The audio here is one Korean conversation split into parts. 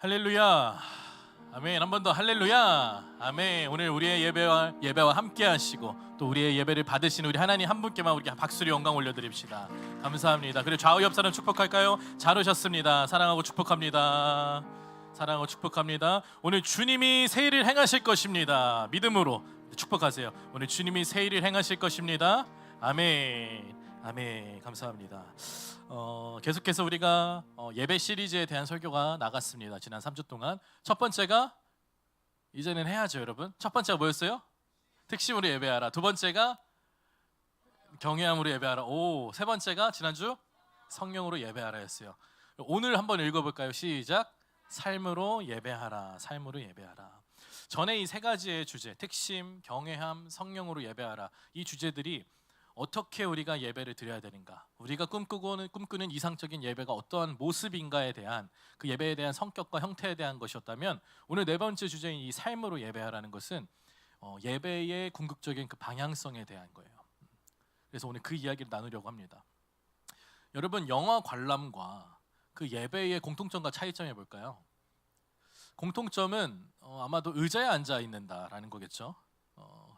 할렐루야. 아멘. 한 번 더 할렐루야. 아멘. 오늘 우리의 예배와 함께 하시고 또 우리의 예배를 받으시는 우리 하나님 한 분께만 우리 박수로 영광 올려드립시다. 감사합니다. 그리고 좌우 옆 사람 축복할까요? 잘 오셨습니다. 사랑하고 축복합니다. 사랑하고 축복합니다. 오늘 주님이 새 일을 행하실 것입니다. 믿음으로 축복하세요. 오늘 주님이 새 일을 행하실 것입니다. 아멘. 아멘. 감사합니다. 계속해서 우리가 예배 시리즈에 대한 설교가 나갔습니다. 지난 3주 동안 첫 번째가 이제는 해야죠, 여러분. 첫 번째가 뭐였어요? 특심으로 예배하라. 두 번째가 경외함으로 예배하라. 세 번째가 지난주 성령으로 예배하라였어요. 오늘 한번 읽어볼까요? 시작. 삶으로 예배하라. 삶으로 예배하라. 전에 이 세 가지의 주제, 특심, 경외함, 성령으로 예배하라, 이 주제들이 어떻게 우리가 예배를 드려야 되는가, 우리가 꿈꾸는 이상적인 예배가 어떠한 모습인가에 대한 그 예배에 대한 성격과 형태에 대한 것이었다면, 오늘 네 번째 주제인 이 삶으로 예배하라는 것은 예배의 궁극적인 그 방향성에 대한 거예요. 그래서 오늘 그 이야기를 나누려고 합니다. 여러분, 영화 관람과 그 예배의 공통점과 차이점이 뭘까요? 공통점은 아마도 의자에 앉아 있는다라는 거겠죠.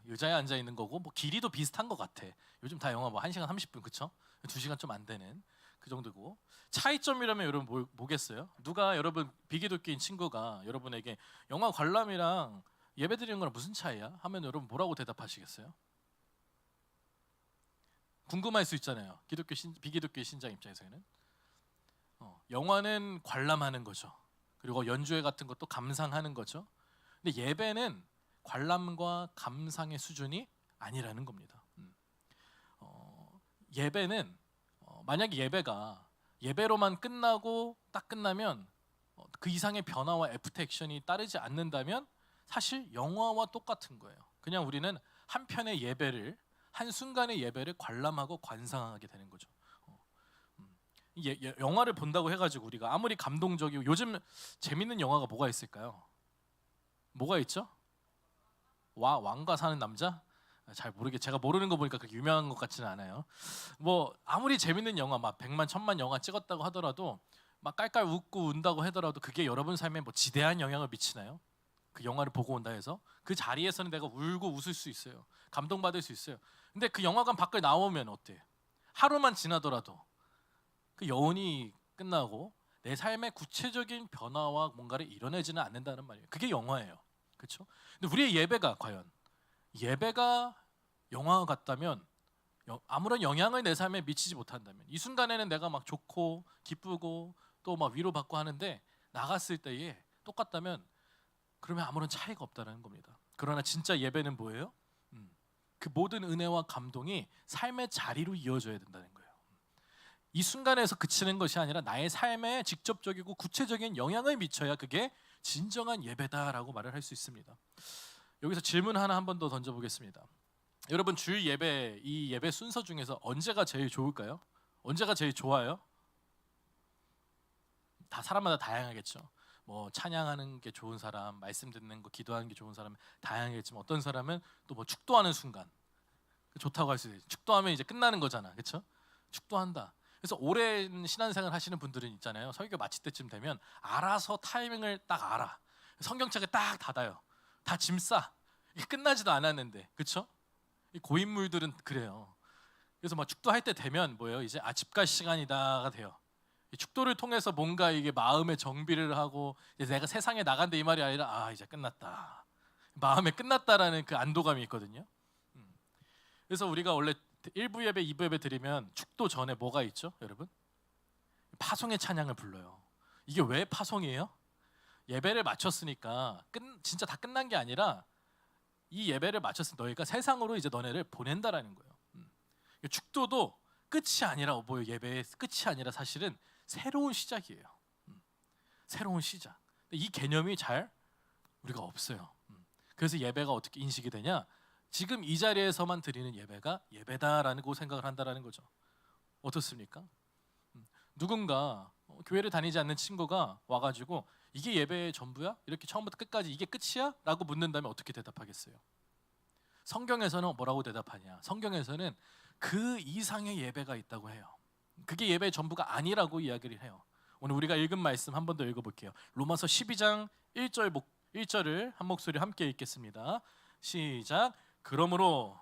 의자에 앉아 있는 거고, 뭐 길이도 비슷한 것 같아. 요즘 다 영화 뭐 1시간 30분, 그쵸? 2시간 좀 안 되는 그 정도고, 차이점이라면 여러분 뭐겠어요? 누가 여러분 비기독교인 친구가 여러분에게 영화 관람이랑 예배 드리는 거랑 무슨 차이야? 하면 여러분 뭐라고 대답하시겠어요? 궁금할 수 있잖아요. 비기독교 신장 입장에서는 영화는 관람하는 거죠. 그리고 연주회 같은 것도 감상하는 거죠. 근데 예배는 관람과 감상의 수준이 아니라는 겁니다. 예배는 만약에 예배가 예배로만 끝나고 딱 끝나면 그 이상의 변화와 애프터 액션이 따르지 않는다면 사실 영화와 똑같은 거예요. 그냥 우리는 한 편의 예배를, 한 순간의 예배를 관람하고 관상하게 되는 거죠. 영화를 본다고 해가지고 우리가 아무리 감동적이고, 요즘 재밌는 영화가 뭐가 있을까요? 뭐가 있죠? 왕과 사는 남자? 잘 제가 모르는 거 보니까 그렇게 유명한 것 같지는 않아요. 뭐 아무리 재밌는 영화, 막 100만 1000만 영화 찍었다고 하더라도, 막 깔깔 웃고 운다고 하더라도 그게 여러분 삶에 뭐 지대한 영향을 미치나요? 그 영화를 보고 온다 해서 그 자리에서는 내가 울고 웃을 수 있어요. 감동받을 수 있어요. 근데 그 영화관 밖에 나오면 어때? 하루만 지나더라도 그 여운이 끝나고 내 삶의 구체적인 변화와 뭔가를 이뤄내지는 않는다는 말이에요. 그게 영화예요. 그렇죠? 근데 우리의 예배가 과연 예배가 영화 같다면, 아무런 영향을 내 삶에 미치지 못한다면, 이 순간에는 내가 막 좋고 기쁘고 또 막 위로받고 하는데 나갔을 때에 똑같다면, 그러면 아무런 차이가 없다는 겁니다. 그러나 진짜 예배는 뭐예요? 그 모든 은혜와 감동이 삶의 자리로 이어져야 된다는 거예요. 이 순간에서 그치는 것이 아니라 나의 삶에 직접적이고 구체적인 영향을 미쳐야 그게 진정한 예배다라고 말을 할 수 있습니다. 여기서 질문 하나 한 번 더 던져보겠습니다. 여러분, 주일 예배, 이 예배 순서 중에서 언제가 제일 좋을까요? 언제가 제일 좋아요? 다 사람마다 다양하겠죠. 뭐 찬양하는 게 좋은 사람, 말씀 듣는 거, 기도하는 게 좋은 사람 다양하겠지만, 어떤 사람은 또 뭐 축도하는 순간 좋다고 할 수 있어요. 축도하면 이제 끝나는 거잖아, 그렇죠? 축도한다. 그래서 오랜 신앙생활 하시는 분들은 있잖아요. 설교 마칠 때쯤 되면 알아서 타이밍을 딱 알아. 성경책을 딱 닫아요. 다 짐 싸. 이게 끝나지도 않았는데, 그렇죠? 이 고인물들은 그래요. 그래서 막 축도할 때 되면 뭐예요? 이제 집 갈 시간이다가 돼요. 이 축도를 통해서 뭔가 이게 마음의 정비를 하고, 이제 내가 세상에 나간다 이 말이 아니라, 이제 끝났다. 마음에 끝났다라는 그 안도감이 있거든요. 그래서 우리가 원래 1부 예배, 2부 예배 드리면 축도 전에 뭐가 있죠, 여러분? 파송의 찬양을 불러요. 이게 왜 파송이에요? 예배를 마쳤으니까 진짜 다 끝난 게 아니라, 이 예배를 마쳤으니 너희가 세상으로 이제 너네를 보낸다라는 거예요. 축도도 끝이 아니라, 뭐 예배의 끝이 아니라 사실은 새로운 시작이에요. 새로운 시작. 이 개념이 잘 우리가 없어요. 그래서 예배가 어떻게 인식이 되냐? 지금 이 자리에서만 드리는 예배가 예배다라고 생각을 한다라는 거죠. 어떻습니까? 누군가 교회를 다니지 않는 친구가 와가지고 이게 예배의 전부야? 이렇게 처음부터 끝까지 이게 끝이야? 라고 묻는다면 어떻게 대답하겠어요? 성경에서는 뭐라고 대답하냐? 성경에서는 그 이상의 예배가 있다고 해요. 그게 예배의 전부가 아니라고 이야기를 해요. 오늘 우리가 읽은 말씀 한 번 더 읽어볼게요. 로마서 12장 1절을 한 목소리 함께 읽겠습니다. 시작. 그러므로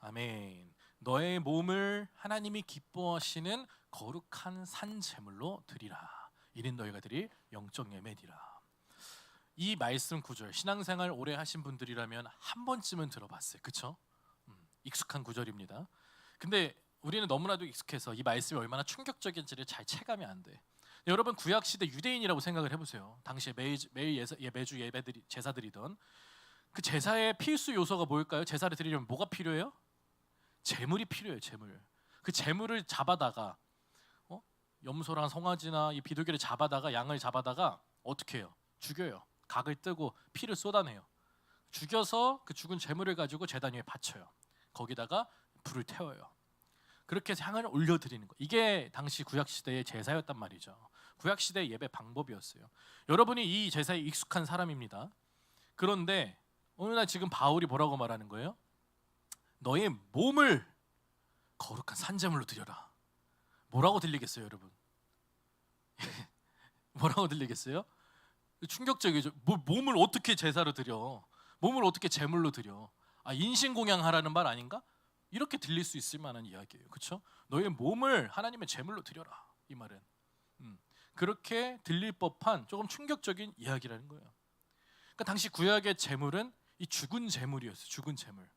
아멘. 너의 몸을 하나님이 기뻐하시는 거룩한 산 제물로 드리라. 이는 너희가 드릴 영적 예배니라. 이 말씀 구절 신앙생활 오래 하신 분들이라면 한 번쯤은 들어봤어요. 그렇죠? 익숙한 구절입니다. 근데 우리는 너무나도 익숙해서 이 말씀이 얼마나 충격적인지를 잘 체감이 안 돼. 여러분 구약 시대 유대인이라고 생각을 해보세요. 당시에 매주 예배들이 제사드리던 그 제사의 필수 요소가 뭘까요? 제사를 드리려면 뭐가 필요해요? 제물이 필요해요. 제물. 그 제물을 잡아다가 염소랑 송아지나 이 비둘기를 잡아다가 양을 잡아다가 어떻게 해요? 죽여요. 각을 뜨고 피를 쏟아내요. 죽여서 그 죽은 제물을 가지고 제단 위에 바쳐요. 거기다가 불을 태워요. 그렇게 해서 향을 올려드리는 거. 이게 당시 구약시대의 제사였단 말이죠. 구약시대의 예배 방법이었어요. 여러분이 이 제사에 익숙한 사람입니다. 그런데 어느 날 지금 바울이 뭐라고 말하는 거예요? 너의 몸을 거룩한 산제물로 드려라. 뭐라고 들리겠어요, 여러분? 뭐라고 들리겠어요? 충격적이죠. 몸을 어떻게 제사로 드려? 몸을 어떻게 제물로 드려? 인신공양하라는 말 아닌가? 이렇게 들릴 수 있을 만한 이야기예요. 그렇죠? 너의 몸을 하나님의 제물로 드려라. 이 말은 그렇게 들릴 법한 조금 충격적인 이야기라는 거예요. 그러니까 당시 구약의 제물은 이 죽은 제물이었어요. 죽은 제물.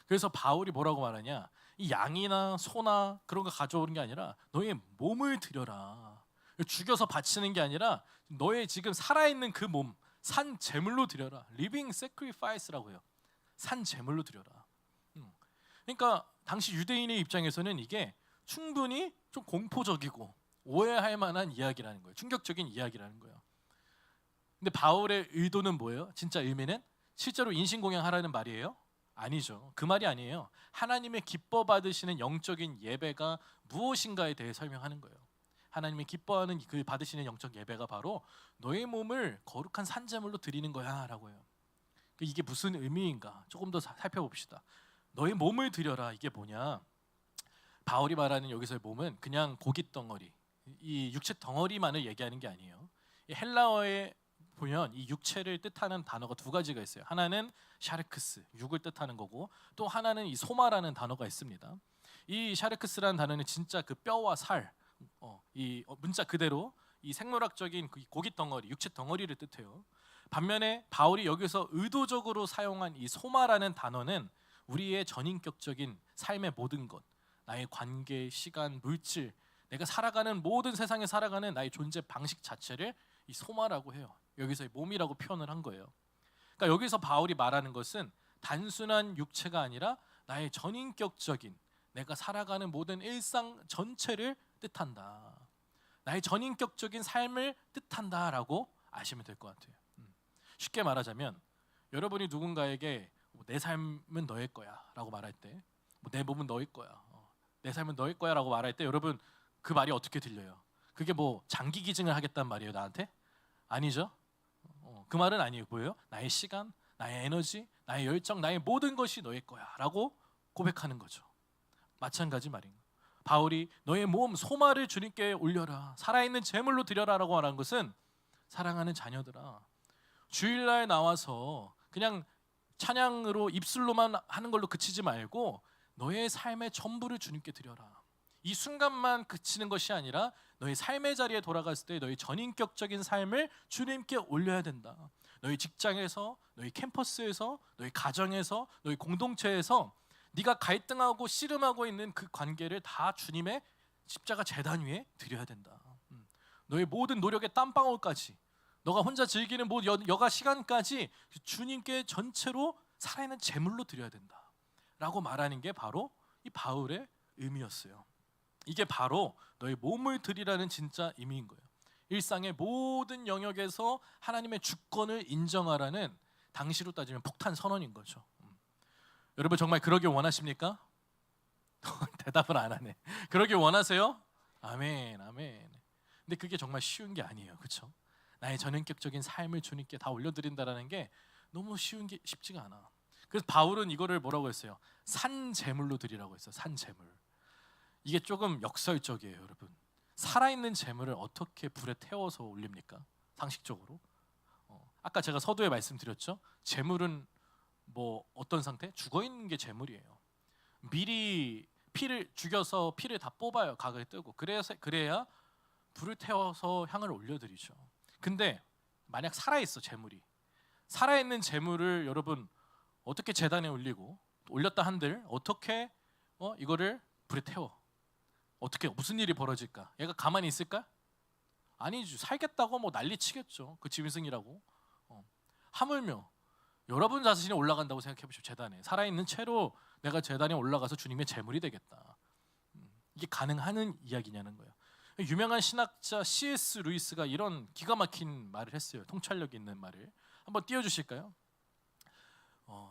그래서 바울이 뭐라고 말하냐? 이 양이나 소나 그런 거 가져오는 게 아니라 너의 몸을 드려라. 죽여서 바치는 게 아니라 너의 지금 살아있는 그 몸, 산 제물로 드려라. Living sacrifice라고 해요. 산 제물로 드려라. 그러니까 당시 유대인의 입장에서는 이게 충분히 좀 공포적이고 오해할 만한 이야기라는 거예요. 충격적인 이야기라는 거예요. 근데 바울의 의도는 뭐예요? 진짜 의미는 실제로 인신공양하라는 말이에요? 아니죠. 그 말이 아니에요. 하나님의 기뻐 받으시는 영적인 예배가 무엇인가에 대해 설명하는 거예요. 하나님이 기뻐하는 그 받으시는 영적 예배가 바로 너의 몸을 거룩한 산제물로 드리는 거야 라고 해요. 이게 무슨 의미인가 조금 더 살펴봅시다. 너의 몸을 드려라. 이게 뭐냐? 바울이 말하는 여기서의 몸은 그냥 고기 덩어리, 이 육체 덩어리만을 얘기하는 게 아니에요. 이 헬라어에 보면 이 육체를 뜻하는 단어가 두 가지가 있어요. 하나는 샤르크스, 육을 뜻하는 거고, 또 하나는 이 소마라는 단어가 있습니다. 이 샤르크스라는 단어는 진짜 그 뼈와 살, 문자 그대로 이 생물학적인 그 고기 덩어리, 육체 덩어리를 뜻해요. 반면에 바울이 여기서 의도적으로 사용한 이 소마라는 단어는 우리의 전인격적인 삶의 모든 것, 나의 관계, 시간, 물질, 내가 살아가는 모든 세상에 살아가는 나의 존재 방식 자체를 이 소마라고 해요. 여기서 몸이라고 표현을 한 거예요. 그러니까 여기서 바울이 말하는 것은 단순한 육체가 아니라 나의 전인격적인 내가 살아가는 모든 일상 전체를 뜻한다. 나의 전인격적인 삶을 뜻한다라고 아시면 될 것 같아요. 쉽게 말하자면 여러분이 누군가에게 내 삶은 너의 거야라고 말할 때, 내 몸은 너의 거야, 내 삶은 너의 거야라고 말할 때 여러분 그 말이 어떻게 들려요? 그게 뭐 장기 기증을 하겠다는 말이에요, 나한테? 아니죠. 그 말은 아니에요. 뭐예요? 나의 시간, 나의 에너지, 나의 열정, 나의 모든 것이 너의 거야라고 고백하는 거죠. 마찬가지 말인 거예요. 바울이 너의 몸, 소마를 주님께 올려라, 살아있는 제물로 드려라라고 말한 것은 사랑하는 자녀들아, 주일날 나와서 그냥 찬양으로 입술로만 하는 걸로 그치지 말고 너의 삶의 전부를 주님께 드려라. 이 순간만 그치는 것이 아니라 너의 삶의 자리에 돌아갔을 때 너의 전인격적인 삶을 주님께 올려야 된다. 너희 직장에서, 너희 캠퍼스에서, 너희 가정에서, 너희 공동체에서 네가 갈등하고 씨름하고 있는 그 관계를 다 주님의 십자가 제단 위에 드려야 된다. 너의 모든 노력의 땀방울까지, 너가 혼자 즐기는 모든 여가 시간까지 주님께 전체로 살아있는 제물로 드려야 된다 라고 말하는 게 바로 이 바울의 의미였어요. 이게 바로 너의 몸을 드리라는 진짜 의미인 거예요. 일상의 모든 영역에서 하나님의 주권을 인정하라는 당시로 따지면 폭탄 선언인 거죠. 여러분 정말 그러길 원하십니까? 대답을 안 하네. 그러길 원하세요? 아멘, 아멘. 근데 그게 정말 쉬운 게 아니에요, 그렇죠? 나의 전인격적인 삶을 주님께 다 올려드린다라는 게 너무 쉬운 게 쉽지가 않아. 그래서 바울은 이거를 뭐라고 했어요? 산 제물로 드리라고 했어요. 산 제물. 이게 조금 역설적이에요, 여러분. 살아있는 제물을 어떻게 불에 태워서 올립니까? 상식적으로. 아까 제가 서두에 말씀드렸죠. 제물은 뭐 어떤 상태? 죽어 있는 게 제물이에요. 미리 피를 죽여서 피를 다 뽑아요. 가게 뜨고. 그래야 불을 태워서 향을 올려드리죠. 근데 만약 살아있어 제물이, 살아있는 제물을 여러분 어떻게 제단에 올리고 올렸다 한들 어떻게 이거를 불에 태워? 어떻게 무슨 일이 벌어질까? 얘가 가만히 있을까? 아니죠. 살겠다고 뭐 난리치겠죠. 그 짐승이라고. 하물며 여러분 자신이 올라간다고 생각해 보십시오. 제단에 살아있는 채로 내가 제단에 올라가서 주님의 제물이 되겠다. 이게 가능한 이야기냐는 거예요. 유명한 신학자 C.S. 루이스가 이런 기가 막힌 말을 했어요. 통찰력 있는 말을 한번 띄워주실까요?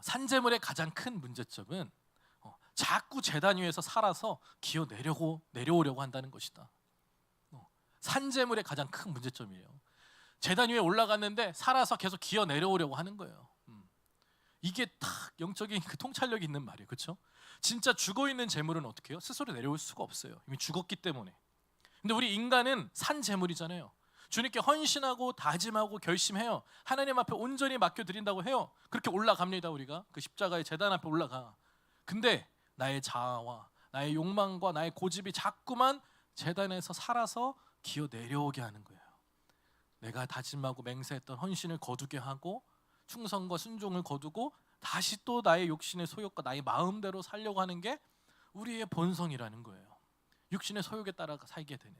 산제물의 가장 큰 문제점은 자꾸 제단 위에서 살아서 기어 내려오려고 한다는 것이다. 산제물의 가장 큰 문제점이에요. 제단 위에 올라갔는데 살아서 계속 기어 내려오려고 하는 거예요. 이게 딱 영적인 그 통찰력이 있는 말이에요. 그렇죠? 진짜 죽어 있는 제물은 어떻게 해요? 스스로 내려올 수가 없어요. 이미 죽었기 때문에. 근데 우리 인간은 산 제물이잖아요. 주님께 헌신하고 다짐하고 결심해요. 하나님 앞에 온전히 맡겨드린다고 해요. 그렇게 올라갑니다. 우리가 그 십자가의 제단 앞에 올라가. 근데 나의 자아와 나의 욕망과 나의 고집이 자꾸만 제단에서 살아서 기어 내려오게 하는 거예요. 내가 다짐하고 맹세했던 헌신을 거두게 하고 충성과 순종을 거두고 다시 또 나의 욕심의 소욕과 나의 마음대로 살려고 하는 게 우리의 본성이라는 거예요. 육신의 소욕에 따라 살게 되는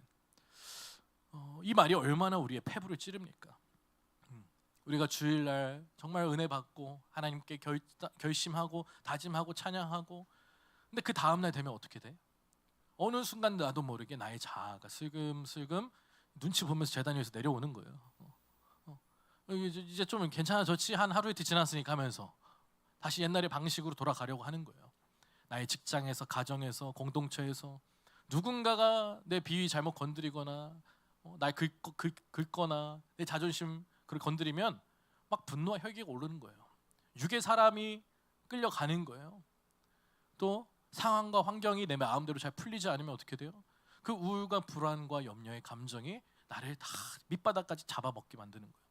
이 말이 얼마나 우리의 폐부를 찌릅니까? 우리가 주일날 정말 은혜 받고 하나님께 결심하고 다짐하고 찬양하고 근데 그 다음날 되면 어떻게 돼? 어느 순간 나도 모르게 나의 자아가 슬금슬금 눈치 보면서 제단 위에서 내려오는 거예요. 이제 좀 괜찮아졌지 한 하루 이틀 지났으니까 하면서 다시 옛날의 방식으로 돌아가려고 하는 거예요. 나의 직장에서, 가정에서, 공동체에서 누군가가 내 비위 잘못 건드리거나 날 긁거나 내 자존심 건드리면 막 분노와 혈기가 오르는 거예요. 육의 사람이 끌려가는 거예요. 또 상황과 환경이 내 마음대로 잘 풀리지 않으면 어떻게 돼요? 그 우울과 불안과 염려의 감정이 나를 다 밑바닥까지 잡아먹게 만드는 거예요.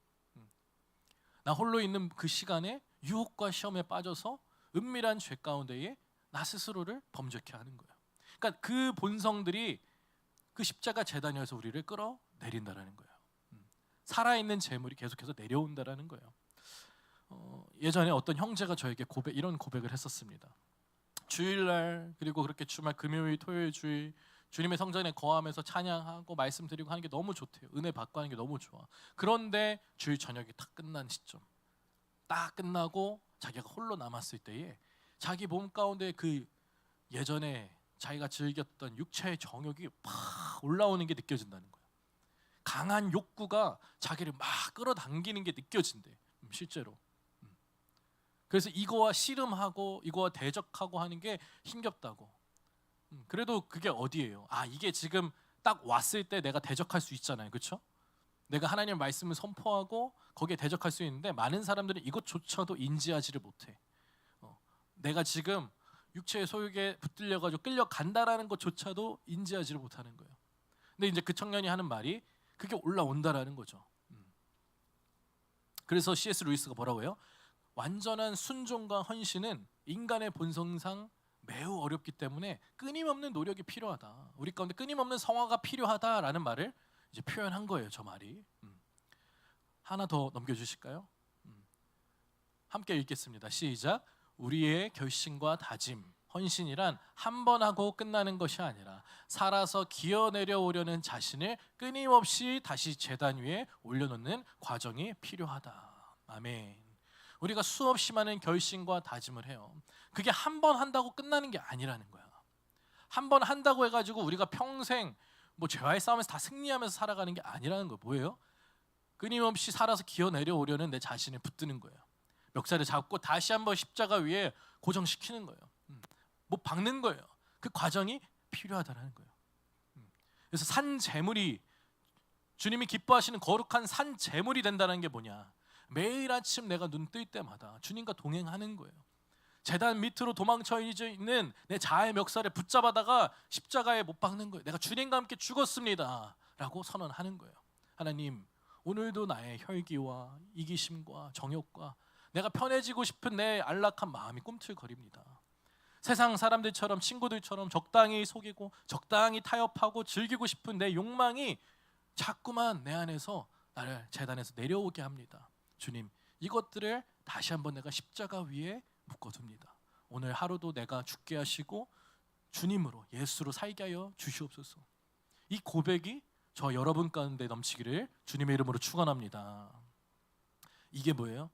나 홀로 있는 그 시간에 유혹과 시험에 빠져서 은밀한 죄 가운데에 나 스스로를 범죄케 하는 거예요. 그러니까 그 본성들이 그 십자가 제단 위에서 우리를 끌어내린다라는 거예요. 살아있는 재물이 계속해서 내려온다라는 거예요. 예전에 어떤 형제가 저에게 이런 고백을 했었습니다. 주일날 그리고 그렇게 주말 금요일 토요일 주일 주님의 성전에 거하면서 찬양하고 말씀드리고 하는 게 너무 좋대요. 은혜 받고 하는 게 너무 좋아. 그런데 주일 저녁이 딱 끝난 시점, 딱 끝나고 자기가 홀로 남았을 때에 자기 몸 가운데 그 예전에 자기가 즐겼던 육체의 정욕이 팍 올라오는 게 느껴진다는 거예요. 강한 욕구가 자기를 막 끌어당기는 게 느껴진대. 실제로. 그래서 이거와 씨름하고 이거와 대적하고 하는 게 힘겹다고. 그래도 그게 어디예요? 이게 지금 딱 왔을 때 내가 대적할 수 있잖아요. 그렇죠? 내가 하나님의 말씀을 선포하고 거기에 대적할 수 있는데 많은 사람들은 이것조차도 인지하지를 못해. 내가 지금 육체의 소욕에 붙들려가지고 끌려간다라는 것조차도 인지하지를 못하는 거예요. 근데 이제 그 청년이 하는 말이 그게 올라온다라는 거죠. 그래서 C.S. 루이스가 뭐라고 해요? 완전한 순종과 헌신은 인간의 본성상 매우 어렵기 때문에 끊임없는 노력이 필요하다. 우리 가운데 끊임없는 성화가 필요하다라는 말을 이제 표현한 거예요. 저 말이. 하나 더 넘겨주실까요? 함께 읽겠습니다. 시작. 우리의 결심과 다짐, 헌신이란 한 번 하고 끝나는 것이 아니라 살아서 기어 내려오려는 자신을 끊임없이 다시 제단 위에 올려놓는 과정이 필요하다. 아멘. 우리가 수없이 많은 결심과 다짐을 해요. 그게 한 번 한다고 끝나는 게 아니라는 거야. 한 번 한다고 해가지고 우리가 평생 뭐 죄와의 싸움에서 다 승리하면서 살아가는 게 아니라는 거예요. 뭐예요? 끊임없이 살아서 기어 내려오려는 내 자신을 붙드는 거예요. 멱살을 잡고 다시 한번 십자가 위에 고정시키는 거예요. 뭐 박는 거예요. 그 과정이 필요하다는 거예요. 그래서 산 제물이 주님이 기뻐하시는 거룩한 산 제물이 된다는 게 뭐냐? 매일 아침 내가 눈 뜰 때마다 주님과 동행하는 거예요. 제단 밑으로 도망쳐 있는 내 자아의 멱살에 붙잡아다가 십자가에 못 박는 거예요. 내가 주님과 함께 죽었습니다 라고 선언하는 거예요. 하나님, 오늘도 나의 혈기와 이기심과 정욕과 내가 편해지고 싶은 내 안락한 마음이 꿈틀거립니다. 세상 사람들처럼, 친구들처럼 적당히 속이고 적당히 타협하고 즐기고 싶은 내 욕망이 자꾸만 내 안에서 나를 제단에서 내려오게 합니다. 주님, 이것들을 다시 한번 내가 십자가 위에 묶어둡니다. 오늘 하루도 내가 죽게 하시고 주님으로, 예수로 살게 하여 주시옵소서. 이 고백이 저 여러분 가운데 넘치기를 주님의 이름으로 축원합니다. 이게 뭐예요?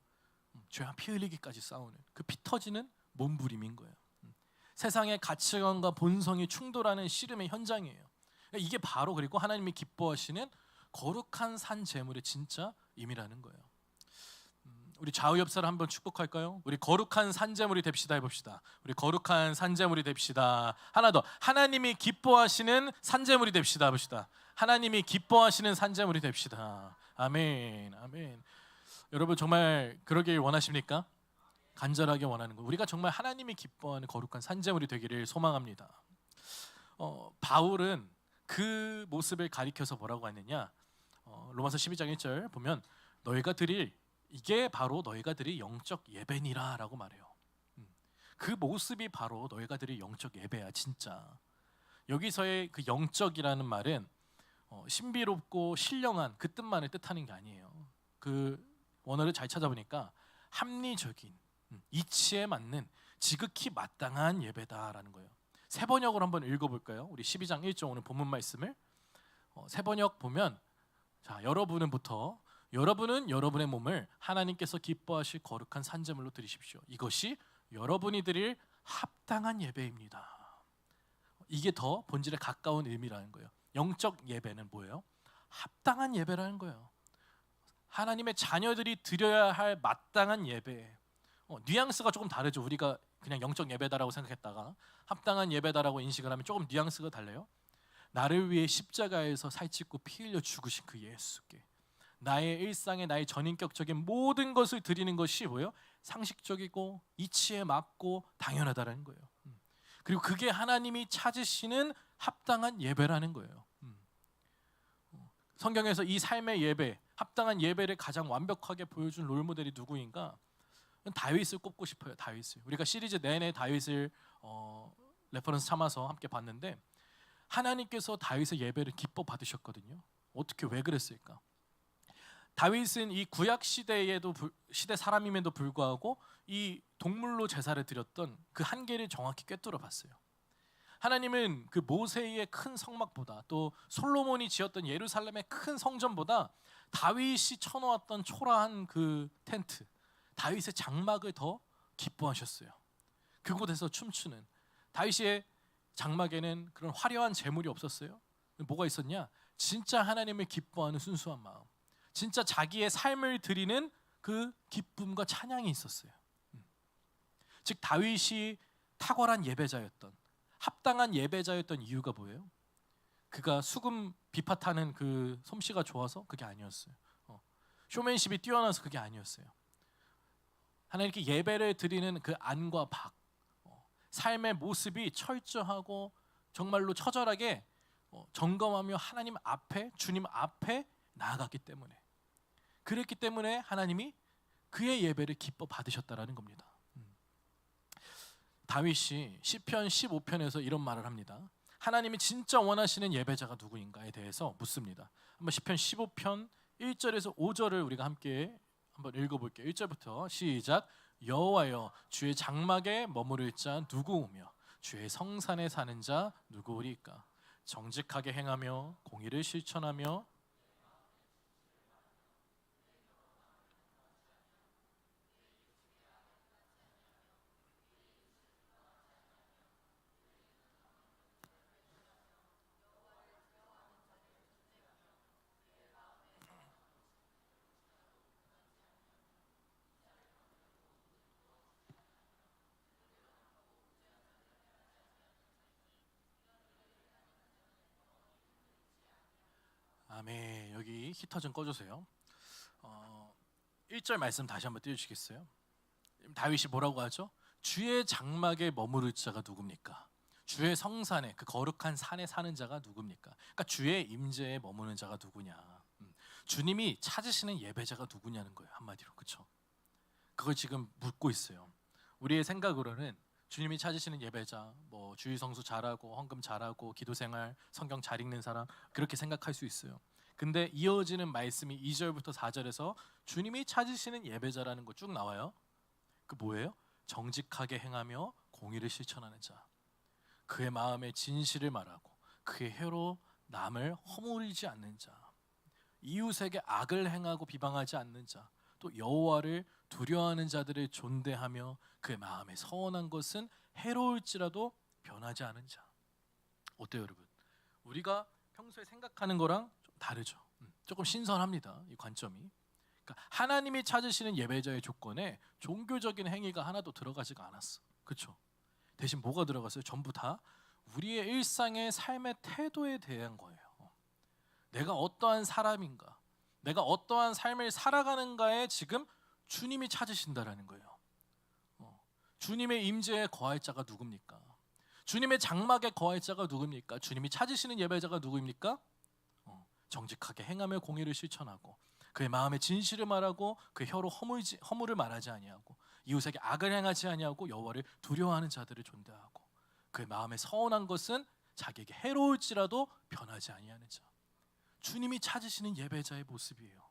죄와 피 흘리기까지 싸우는 그 피 터지는 몸부림인 거예요. 세상의 가치관과 본성이 충돌하는 씨름의 현장이에요. 이게 바로 그리고 하나님이 기뻐하시는 거룩한 산 제물의 진짜 의미라는 거예요. 우리 좌우 옆사람 한번 축복할까요? 우리 거룩한 산제물이 됩시다 해봅시다. 우리 거룩한 산제물이 됩시다. 하나 더, 하나님이 기뻐하시는 산제물이 됩시다 해봅시다. 하나님이 기뻐하시는 산제물이 됩시다. 아멘, 아멘. 여러분 정말 그러길 원하십니까? 간절하게 원하는 거. 우리가 정말 하나님이 기뻐하는 거룩한 산제물이 되기를 소망합니다. 바울은 그 모습을 가리켜서 뭐라고 했느냐? 로마서 12장 1절 보면 이게 바로 너희가 드릴 영적 예배니라 라고 말해요. 그 모습이 바로 너희가 드릴 영적 예배야 진짜. 여기서의 그 영적이라는 말은 신비롭고 신령한 그 뜻만을 뜻하는 게 아니에요. 그 원어를 잘 찾아보니까 합리적인, 이치에 맞는 지극히 마땅한 예배다라는 거예요. 세 번역으로 한번 읽어볼까요? 우리 12장 1절 오늘 본문 말씀을 세 번역 보면, 자, 여러분은 여러분의 몸을 하나님께서 기뻐하실 거룩한 산제물로 드리십시오. 이것이 여러분이 드릴 합당한 예배입니다. 이게 더 본질에 가까운 의미라는 거예요. 영적 예배는 뭐예요? 합당한 예배라는 거예요. 하나님의 자녀들이 드려야 할 마땅한 예배. 뉘앙스가 조금 다르죠. 우리가 그냥 영적 예배다라고 생각했다가 합당한 예배다라고 인식을 하면 조금 뉘앙스가 달라요. 나를 위해 십자가에서 살찌고 피 흘려 죽으신 그 예수께 나의 일상에 나의 전인격적인 모든 것을 드리는 것이 뭐예요? 상식적이고 이치에 맞고 당연하다라는 거예요. 그리고 그게 하나님이 찾으시는 합당한 예배라는 거예요. 성경에서 이 삶의 예배, 합당한 예배를 가장 완벽하게 보여준 롤모델이 누구인가? 다윗을 꼽고 싶어요. 다윗을. 우리가 시리즈 내내 다윗을 레퍼런스 삼아서 함께 봤는데, 하나님께서 다윗의 예배를 기뻐 받으셨거든요. 어떻게, 왜 그랬을까? 다윗은 이 구약 시대에도 시대 사람임에도 불구하고 이 동물로 제사를 드렸던 그 한계를 정확히 꿰뚫어 봤어요. 하나님은 그 모세의 큰 성막보다, 또 솔로몬이 지었던 예루살렘의 큰 성전보다 다윗이 쳐놓았던 초라한 그 텐트, 다윗의 장막을 더 기뻐하셨어요. 그곳에서 춤추는, 다윗의 장막에는 그런 화려한 제물이 없었어요. 뭐가 있었냐? 진짜 하나님을 기뻐하는 순수한 마음, 진짜 자기의 삶을 드리는 그 기쁨과 찬양이 있었어요. 즉 다윗이 탁월한 예배자였던, 합당한 예배자였던 이유가 뭐예요? 그가 수금 비파타는 그 솜씨가 좋아서 그게 아니었어요. 쇼맨십이 뛰어나서 그게 아니었어요. 하나님께 예배를 드리는 그 안과 박, 삶의 모습이 철저하고 정말로 처절하게 점검하며 하나님 앞에, 주님 앞에 나아갔기 때문에, 그랬기 때문에 하나님이 그의 예배를 기뻐 받으셨다라는 겁니다. 다윗이 시편 15편에서 이런 말을 합니다. 하나님이 진짜 원하시는 예배자가 누구인가에 대해서 묻습니다. 한번 시편 15편 1절에서 5절을 우리가 함께 한번 읽어볼게요. 1절부터 시작. 여호와여, 주의 장막에 머무를 자 누구오며 주의 성산에 사는 자 누구오리까? 정직하게 행하며 공의를 실천하며 아멘. 여기 히터 좀 꺼주세요. 1절 말씀 다시 한번 띄워주시겠어요? 다윗이 뭐라고 하죠? 주의 장막에 머무를 자가 누굽니까? 주의 성산에, 그 거룩한 산에 사는 자가 누굽니까? 그러니까 주의 임재에 머무는 자가 누구냐? 주님이 찾으시는 예배자가 누구냐는 거예요, 한마디로. 그렇죠? 그걸 지금 묻고 있어요. 우리의 생각으로는 주님이 찾으시는 예배자, 뭐 주일 성수 잘하고 헌금 잘하고 기도생활, 성경 잘 읽는 사람, 그렇게 생각할 수 있어요. 근데 이어지는 말씀이 2절부터 4절에서 주님이 찾으시는 예배자라는 거 쭉 나와요. 그 뭐예요? 정직하게 행하며 공의를 실천하는 자, 그의 마음에 진실을 말하고 그의 혀로 남을 허물이지 않는 자, 이웃에게 악을 행하고 비방하지 않는 자, 또 여호와를 두려워하는 자들을 존대하며 그의 마음에 서원한 것은 해로울지라도 변하지 않은 자. 어때요, 여러분? 우리가 평소에 생각하는 거랑 좀 다르죠. 조금 신선합니다, 이 관점이. 그러니까 하나님이 찾으시는 예배자의 조건에 종교적인 행위가 하나도 들어가지가 않았어. 그렇죠? 대신 뭐가 들어갔어요? 전부 다 우리의 일상의 삶의 태도에 대한 거예요. 내가 어떠한 사람인가, 내가 어떠한 삶을 살아가는가에 지금 주님이 찾으신다라는 거예요. 주님의 임재에 거할 자가 누굽니까? 주님의 장막에 거할 자가 누굽니까? 주님이 찾으시는 예배자가 누구입니까? 정직하게 행하며 공의를 실천하고 그의 마음에 진실을 말하고 그의 혀로 허물을 말하지 아니하고 이웃에게 악을 행하지 아니하고 여호와를 두려워하는 자들을 존대하고 그의 마음에 서운한 것은 자기에게 해로울지라도 변하지 아니하는 자. 주님이 찾으시는 예배자의 모습이에요.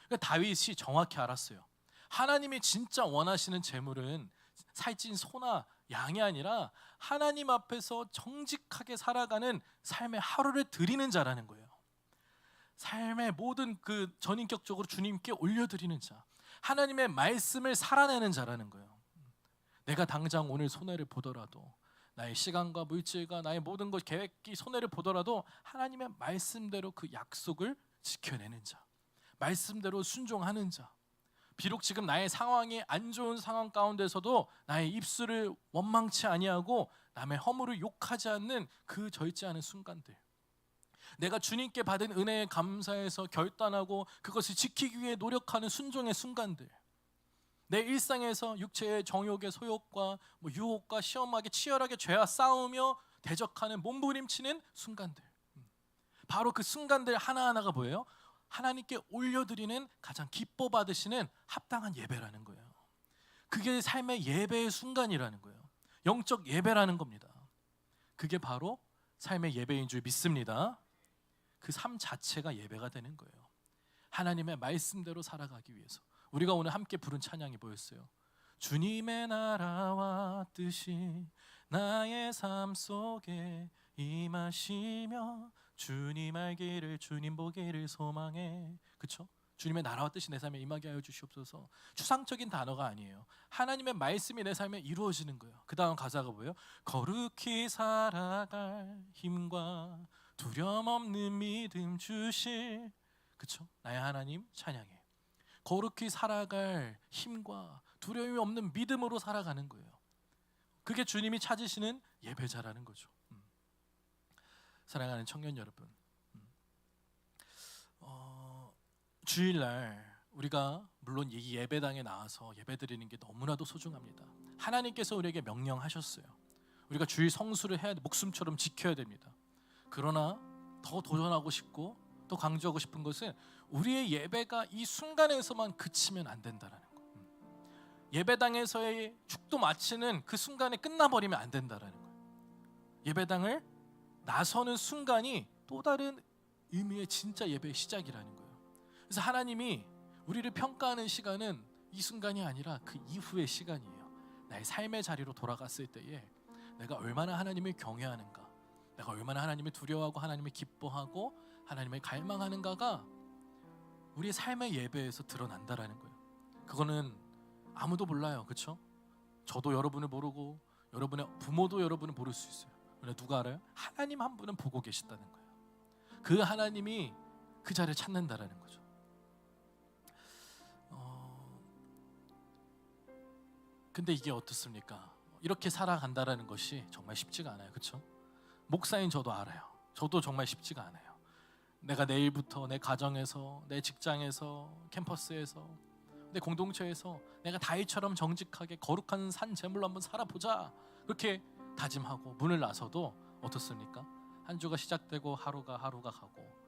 그러니까 다윗이 정확히 알았어요. 하나님이 진짜 원하시는 제물은 살찐 소나 양이 아니라 하나님 앞에서 정직하게 살아가는 삶의 하루를 드리는 자라는 거예요. 삶의 모든 그 전인격적으로 주님께 올려드리는 자, 하나님의 말씀을 살아내는 자라는 거예요. 내가 당장 오늘 손해를 보더라도, 나의 시간과 물질과 나의 모든 것 계획이 손해를 보더라도 하나님의 말씀대로 그 약속을 지켜내는 자, 말씀대로 순종하는 자, 비록 지금 나의 상황이 안 좋은 상황 가운데서도 나의 입술을 원망치 아니하고 남의 허물을 욕하지 않는 그 절제 않은 순간들, 내가 주님께 받은 은혜에 감사해서 결단하고 그것을 지키기 위해 노력하는 순종의 순간들, 내 일상에서 육체의 정욕의 소욕과 유혹과 시험하게 치열하게 죄와 싸우며 대적하는 몸부림치는 순간들, 바로 그 순간들 하나하나가 뭐예요? 하나님께 올려드리는 가장 기뻐 받으시는 합당한 예배라는 거예요. 그게 삶의 예배의 순간이라는 거예요. 영적 예배라는 겁니다. 그게 바로 삶의 예배인 줄 믿습니다. 그 삶 자체가 예배가 되는 거예요. 하나님의 말씀대로 살아가기 위해서. 우리가 오늘 함께 부른 찬양이 뭐였어요? 주님의 나라와 뜻이 나의 삶 속에 임하시며 주님 알기를 주님 보기를 소망해. 그렇죠? 주님의 나라와 뜻이 내 삶에 임하게 하여 주시옵소서. 추상적인 단어가 아니에요. 하나님의 말씀이 내 삶에 이루어지는 거예요. 그 다음 가사가 뭐예요? 거룩히 살아갈 힘과 두려움 없는 믿음 주실. 그렇죠? 나의 하나님 찬양해. 거룩히 살아갈 힘과 두려움이 없는 믿음으로 살아가는 거예요. 그게 주님이 찾으시는 예배자라는 거죠. 사랑하는 청년 여러분, 주일날 우리가 물론 이 예배당에 나와서 예배드리는 게 너무나도 소중합니다. 하나님께서 우리에게 명령하셨어요. 우리가 주일 성수를 해야 돼, 목숨처럼 지켜야 됩니다. 그러나 더 도전하고 싶고 또 강조하고 싶은 것은 우리의 예배가 이 순간에서만 그치면 안 된다라는 거. 예배당에서의 축도 마치는 그 순간에 끝나버리면 안 된다라는 거예요. 예배당을 나서는 순간이 또 다른 의미의 진짜 예배의 시작이라는 거예요. 그래서 하나님이 우리를 평가하는 시간은 이 순간이 아니라 그 이후의 시간이에요. 나의 삶의 자리로 돌아갔을 때에 내가 얼마나 하나님을 경외하는가, 내가 얼마나 하나님을 두려워하고 하나님을 기뻐하고 하나님을 갈망하는가가 우리의 삶의 예배에서 드러난다라는 거예요. 그거는 아무도 몰라요. 그렇죠? 저도 여러분을 모르고 여러분의 부모도 여러분을 모를 수 있어요. 그러나 누가 알아요? 하나님 한 분은 보고 계시다는 거예요. 그 하나님이 그 자리를 찾는다라는 거죠. 근데 이게 어떻습니까? 이렇게 살아간다라는 것이 정말 쉽지가 않아요. 그렇죠? 목사인 저도 알아요. 저도 정말 쉽지가 않아요. 내가 내일부터 내 가정에서, 내 직장에서, 캠퍼스에서, 내 공동체에서 내가 다윗처럼 정직하게 거룩한 산 제물로 한번 살아보자, 그렇게 다짐하고 문을 나서도 어떻습니까? 한 주가 시작되고 하루가 가고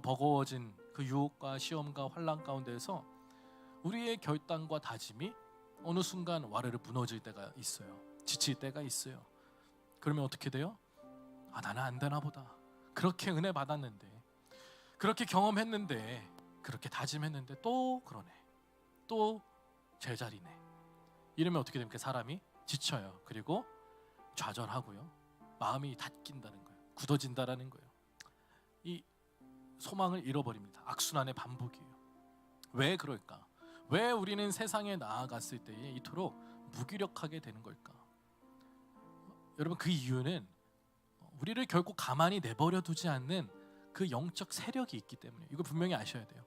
버거워진 그 유혹과 시험과 환난 가운데서 우리의 결단과 다짐이 어느 순간 와르르 무너질 때가 있어요. 지칠 때가 있어요. 그러면 어떻게 돼요? 나는 안 되나 보다. 그렇게 은혜 받았는데, 그렇게 경험했는데, 그렇게 다짐했는데 또 그러네, 또 제자리네. 이러면 어떻게 됩니까? 사람이 지쳐요. 그리고 좌절하고요, 마음이 닫힌다는 거예요. 굳어진다라는 거예요. 이 소망을 잃어버립니다. 악순환의 반복이에요. 왜 그럴까? 왜 우리는 세상에 나아갔을 때에 이토록 무기력하게 되는 걸까? 여러분, 그 이유는 우리를 결국 가만히 내버려 두지 않는 그 영적 세력이 있기 때문에, 이거 분명히 아셔야 돼요.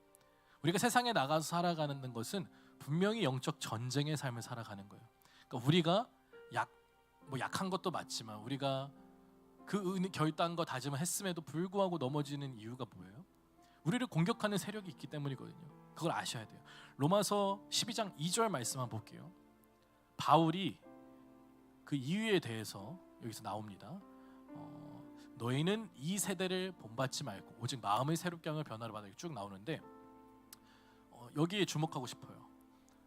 우리가 세상에 나가서 살아가는 것은 분명히 영적 전쟁의 삶을 살아가는 거예요. 그러니까 우리가 약한 것도 맞지만 우리가 그 결단과 다짐을 했음에도 불구하고 넘어지는 이유가 뭐예요? 우리를 공격하는 세력이 있기 때문이거든요. 그걸 아셔야 돼요. 로마서 12장 2절 말씀 한번 볼게요. 바울이 그 이유에 대해서 여기서 나옵니다. 너희는 이 세대를 본받지 말고 오직 마음의 새롭게 함을 변화를 받아, 쭉 나오는데 여기에 주목하고 싶어요.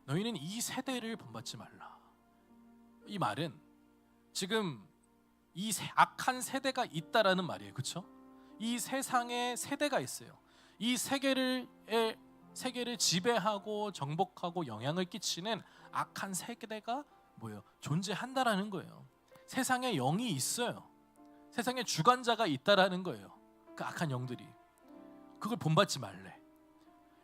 너희는 이 세대를 본받지 말라. 이 말은 지금 이 악한 세대가 있다라는 말이에요. 그렇죠? 이 세상에 세대가 있어요. 이 세계를 지배하고 정복하고 영향을 끼치는 악한 세대가 뭐예요? 존재한다라는 거예요. 세상에 영이 있어요. 세상에 주관자가 있다라는 거예요. 그 악한 영들이. 그걸 본받지 말래.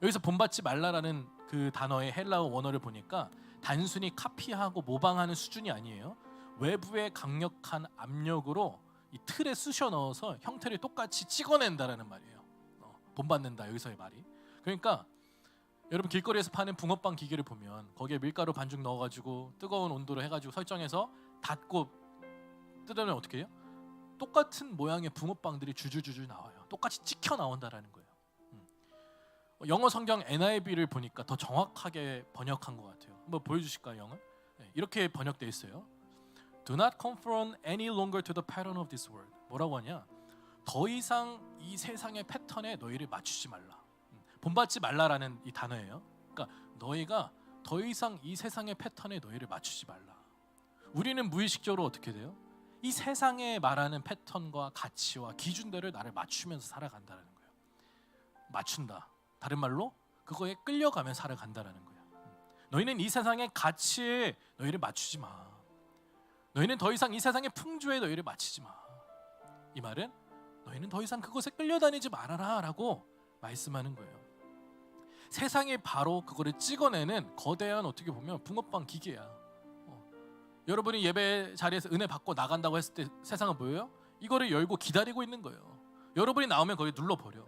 여기서 본받지 말라라는 그 단어의 헬라어 원어를 보니까 단순히 카피하고 모방하는 수준이 아니에요. 외부의 강력한 압력으로 이 틀에 쑤셔 넣어서 형태를 똑같이 찍어낸다라는 말이에요. 본받는다, 여기서의 말이. 그러니까 여러분, 길거리에서 파는 붕어빵 기계를 보면 거기에 밀가루 반죽 넣어가지고 뜨거운 온도로 해가지고 설정해서 닫고 뜯으면 어떻게 해요? 똑같은 모양의 붕어빵들이 줄줄줄 나와요. 똑같이 찍혀 나온다라는 거예요. 영어 성경 NIV를 보니까 더 정확하게 번역한 것 같아요. 한번 보여주실까요, 영어? 이렇게 번역되어 있어요. Do not conform any longer to the pattern of this world. 뭐라고 하냐? 더 이상 이 세상의 패턴에 너희를 맞추지 말라. 본받지 말라라는 이 단어예요. 그러니까 너희가 더 이상 이 세상의 패턴에 너희를 맞추지 말라. 우리는 무의식적으로 어떻게 돼요? 이 세상에 말하는 패턴과 가치와 기준대로 나를 맞추면서 살아간다는 거예요. 맞춘다. 다른 말로 그거에 끌려가며 살아간다는 거예요. 너희는 이 세상의 가치에 너희를 맞추지 마. 너희는 더 이상 이 세상의 풍조에 너희를 맞추지 마. 이 말은 너희는 더 이상 그것에 끌려다니지 말아라 라고 말씀하는 거예요. 세상이 바로 그거를 찍어내는 거대한, 어떻게 보면 붕어빵 기계야. 여러분이 예배 자리에서 은혜 받고 나간다고 했을 때 세상은 뭐예요? 이거를 열고 기다리고 있는 거예요. 여러분이 나오면 거기 눌러버려.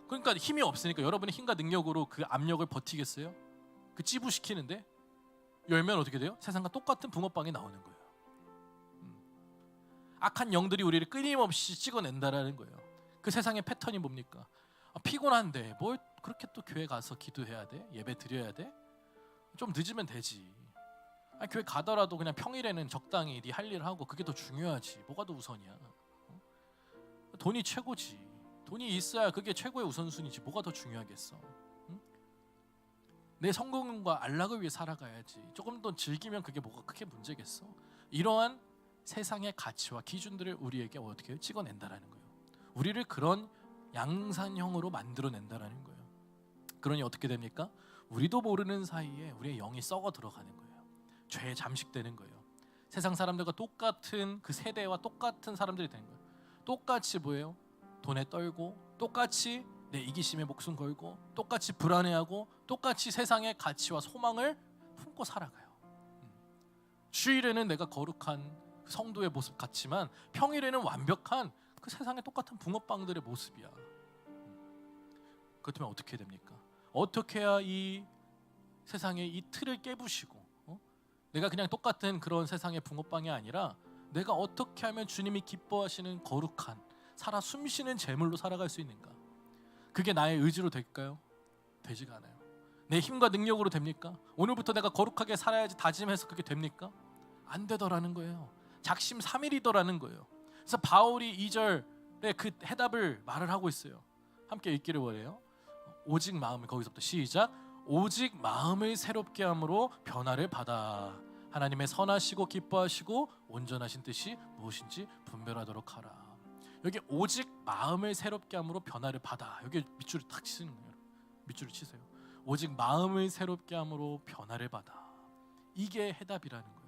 그러니까 힘이 없으니까 여러분의 힘과 능력으로 그 압력을 버티겠어요? 그 찌부시키는데 열면 어떻게 돼요? 세상과 똑같은 붕어빵이 나오는 거예요. 악한 영들이 우리를 끊임없이 찍어낸다라는 거예요. 그 세상의 패턴이 뭡니까? 피곤한데 뭘 그렇게 또 교회 가서 기도해야 돼? 예배 드려야 돼? 좀 늦으면 되지. 교회 가더라도 그냥 평일에는 적당히 네 할 일을 하고, 그게 더 중요하지. 뭐가 더 우선이야? 돈이 최고지. 돈이 있어야 그게 최고의 우선순위지. 뭐가 더 중요하겠어? 내 성공과 안락을 위해 살아가야지. 조금 더 즐기면 그게 뭐가 크게 문제겠어? 이러한 세상의 가치와 기준들을 우리에게 어떻게 찍어낸다라는 거예요. 우리를 그런 양산형으로 만들어낸다라는 거예요. 그러니 어떻게 됩니까? 우리도 모르는 사이에 우리의 영이 썩어 들어가는 거예요. 죄에 잠식되는 거예요. 세상 사람들과 똑같은 그 세대와 똑같은 사람들이 되는 거예요. 똑같이 뭐예요? 돈에 떨고, 똑같이 내 이기심에 목숨 걸고, 똑같이 불안해하고, 똑같이 세상의 가치와 소망을 품고 살아가요. 주일에는 내가 거룩한 성도의 모습 같지만 평일에는 완벽한 그 세상의 똑같은 붕어빵들의 모습이야. 그렇다면 어떻게 됩니까? 어떻게 해야 이 세상의 이 틀을 깨부시고, 내가 그냥 똑같은 그런 세상의 붕어빵이 아니라 내가 어떻게 하면 주님이 기뻐하시는 거룩한 살아 숨쉬는 제물로 살아갈 수 있는가? 그게 나의 의지로 될까요? 되지가 않아요. 내 힘과 능력으로 됩니까? 오늘부터 내가 거룩하게 살아야지 다짐해서 그게 됩니까? 안 되더라는 거예요. 작심삼일이더라는 거예요. 그래서 바울이 2절에 그 해답을 말을 하고 있어요. 함께 읽기를 원해요. 오직 마음을, 거기서부터 시작. 오직 마음을 새롭게 함으로 변화를 받아 하나님의 선하시고 기뻐하시고 온전하신 뜻이 무엇인지 분별하도록 하라. 여기 오직 마음을 새롭게 함으로 변화를 받아. 여기 밑줄을 탁 치시는 거예요. 밑줄을 치세요. 오직 마음을 새롭게 함으로 변화를 받아. 이게 해답이라는 거예요.